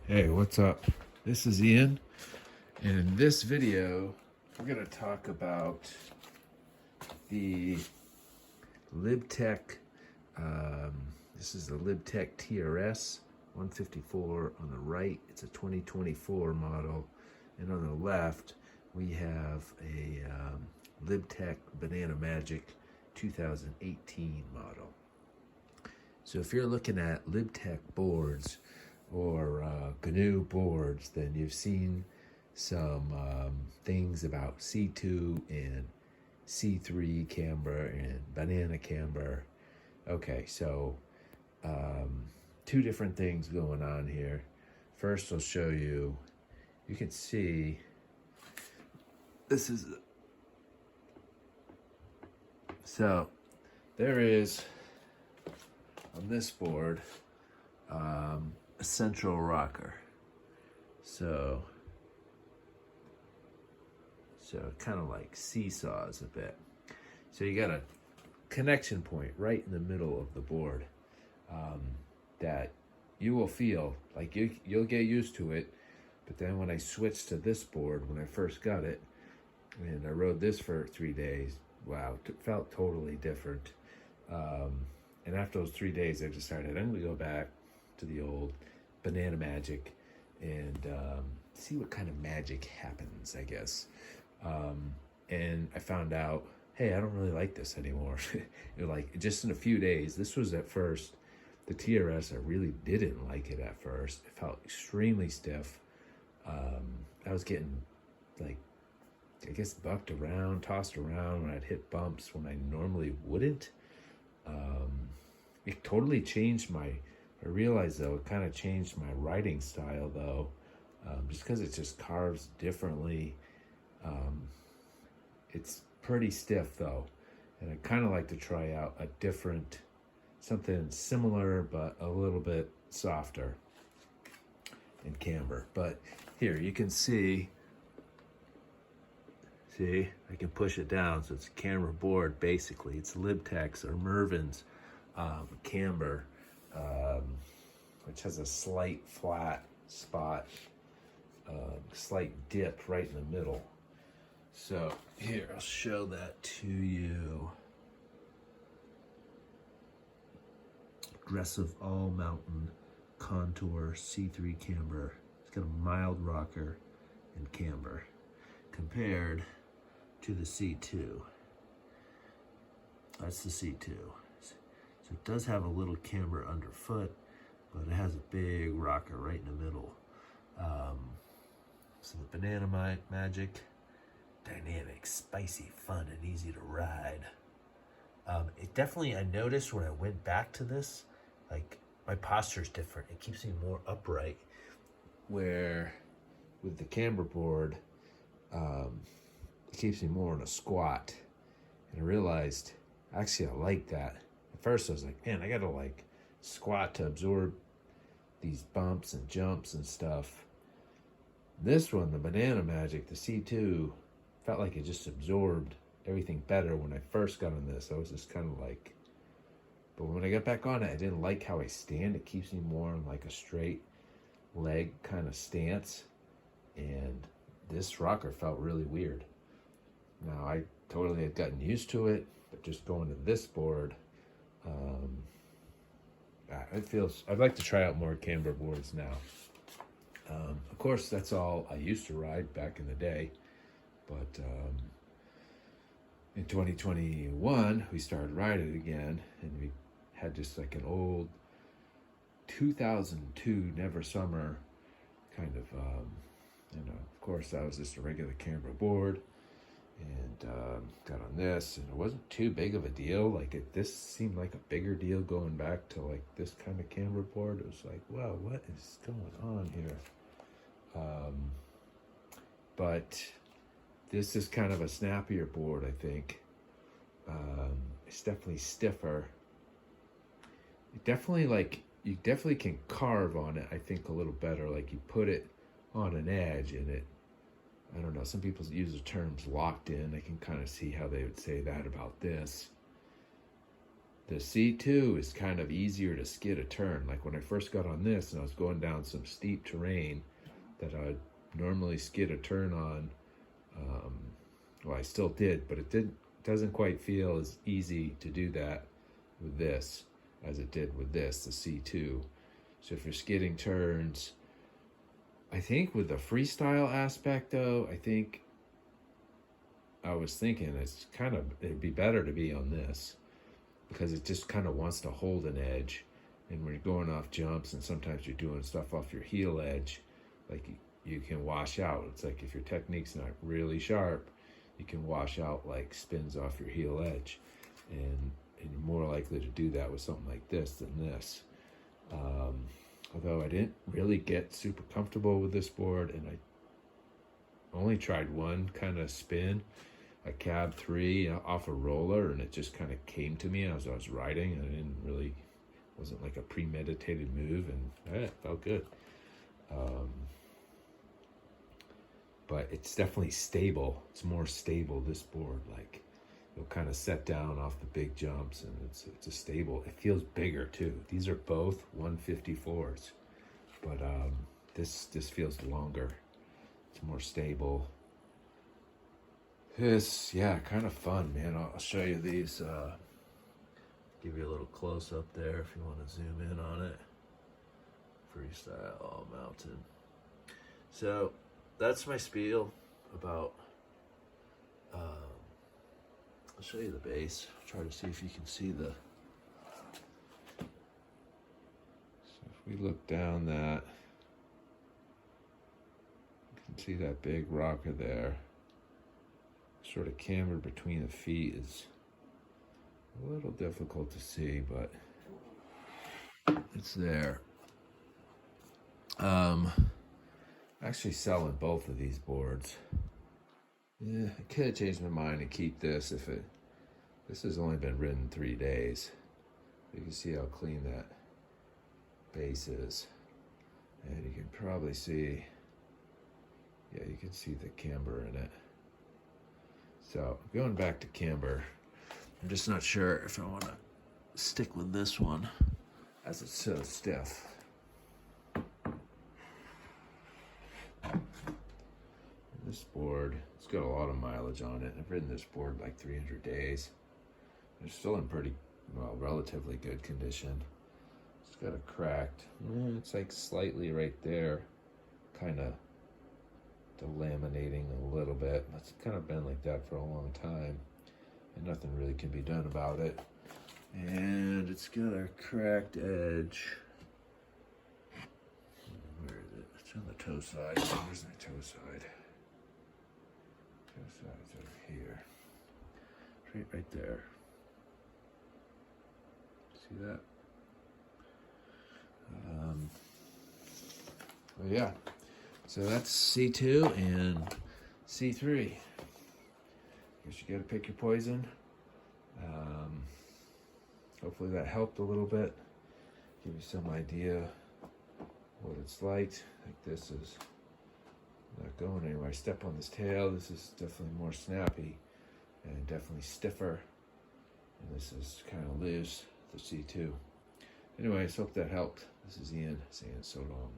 Hey, what's up? This is Ian, and in this video, we're going to talk about the Lib this is the Lib TRS 154 on the right. It's a 2024 model, and on the left, we have a Lib Banana Magic 2018 model. So if you're looking at Lib boards, or GNU boards, then you've seen some things about C2 and C3 camber and banana camber. Okay, so two different things going on here. First, I'll show you. You can see this is so there is on this board a central rocker. So it kind of like seesaws a bit. So you got a connection point right in the middle of the board that you will feel like you'll get used to it. But then when I switched to this board, when I first got it, and I rode this for 3 days, wow, it felt totally different. And after those 3 days, I decided I'm gonna go back to the old Banana Magic and see what kind of magic happens, I guess. And I found out, hey, I don't really like this anymore. Like just in a few days, this was at first, the TRS, I really didn't like it at first. It felt extremely stiff. I was getting like, I guess bucked around, tossed around when I'd hit bumps when I normally wouldn't. It totally changed I realized though, it kind of changed my riding style though, just because it just carves differently. It's pretty stiff though, and I kind of like to try out a different, something similar but a little bit softer in camber. But here you can see, I can push it down, so it's a camber board basically. It's Lib or Mervin's camber. Which has a slight flat spot, slight dip right in the middle. So here, I'll show that to you. Aggressive all mountain contour C3 camber. It's got a mild rocker and camber compared to the C2. That's the C2. So it does have a little camber underfoot, but it has a big rocker right in the middle. So the Banana Magic, dynamic, spicy, fun, and easy to ride. It definitely, I noticed when I went back to this, like my posture is different. It keeps me more upright, where with the camber board, it keeps me more in a squat. And I realized, actually I like that. At first I was like, man, I gotta like squat to absorb these bumps and jumps and stuff. This one, the Banana Magic, the C2, felt like it just absorbed everything better when I first got on this. I was just kind of like, but when I got back on it, I didn't like how I stand. It keeps me more in like a straight leg kind of stance. And this rocker felt really weird. Now I totally had gotten used to it, but just going to this board, it feels, I'd like to try out more camber boards now. Of course, that's all I used to ride back in the day, but in 2021, we started riding again, and we had just like an old 2002 Never Summer kind of, of course, that was just a regular camber board. And got on this, and it wasn't too big of a deal. Like this seemed like a bigger deal going back to like this kind of camber board. It was like, wow, what is going on here? But this is kind of a snappier board, I think. It's definitely stiffer. It definitely you definitely can carve on it, I think, a little better. Like you put it on an edge and it, I don't know, some people use the terms locked in. I can kind of see how they would say that about this. The C2 is kind of easier to skid a turn. Like when I first got on this and I was going down some steep terrain that I'd normally skid a turn on, well, I still did, but it doesn't quite feel as easy to do that with this as it did with this, the C2. So if you're skidding turns, I think with the freestyle aspect though, I was thinking it'd be better to be on this because it just kind of wants to hold an edge. And when you're going off jumps and sometimes you're doing stuff off your heel edge, like you can wash out. It's like if your technique's not really sharp, you can wash out like spins off your heel edge. And you're more likely to do that with something like this than this. Although I didn't really get super comfortable with this board, and I only tried one kind of spin, a cab 3 off a roller, and it just kind of came to me as I was riding, and wasn't like a premeditated move, and it felt good. But it's definitely stable. It's more stable, this board. Like you'll kind of set down off the big jumps, and it's a stable. It feels bigger too. These are both 154s, but this feels longer. It's more stable. This, yeah, kind of fun, man. I'll show you these. Give you a little close up there if you want to zoom in on it. Freestyle all mountain. So that's my spiel about. I'll show you the base. Try to see if you can see the. So if we look down that, you can see that big rocker there. Sort of camber between the feet is a little difficult to see, but it's there. Actually selling both of these boards. Yeah, I could have changed my mind and keep this if this has only been ridden 3 days. You can see how clean that base is. And you can probably see, yeah, you can see the camber in it. So going back to camber, I'm just not sure if I want to stick with this one as it's so stiff. This board, it's got a lot of mileage on it. I've ridden this board like 300 days. It's still in pretty, well, relatively good condition. It's got a cracked, it's like slightly right there, kind of delaminating a little bit. It's kind of been like that for a long time, and nothing really can be done about it. And it's got a cracked edge. Where is it? It's on the toe side. Where's my toe side? Toe side's over here. Right there. See that? Well, yeah. So that's C2 and C3. Guess you gotta pick your poison. Hopefully that helped a little bit. Give you some idea what it's like. This is not going anywhere. I step on this tail. This is definitely more snappy and definitely stiffer. And this is kind of loose, the C2. Anyways, hope that helped. This is Ian saying so long.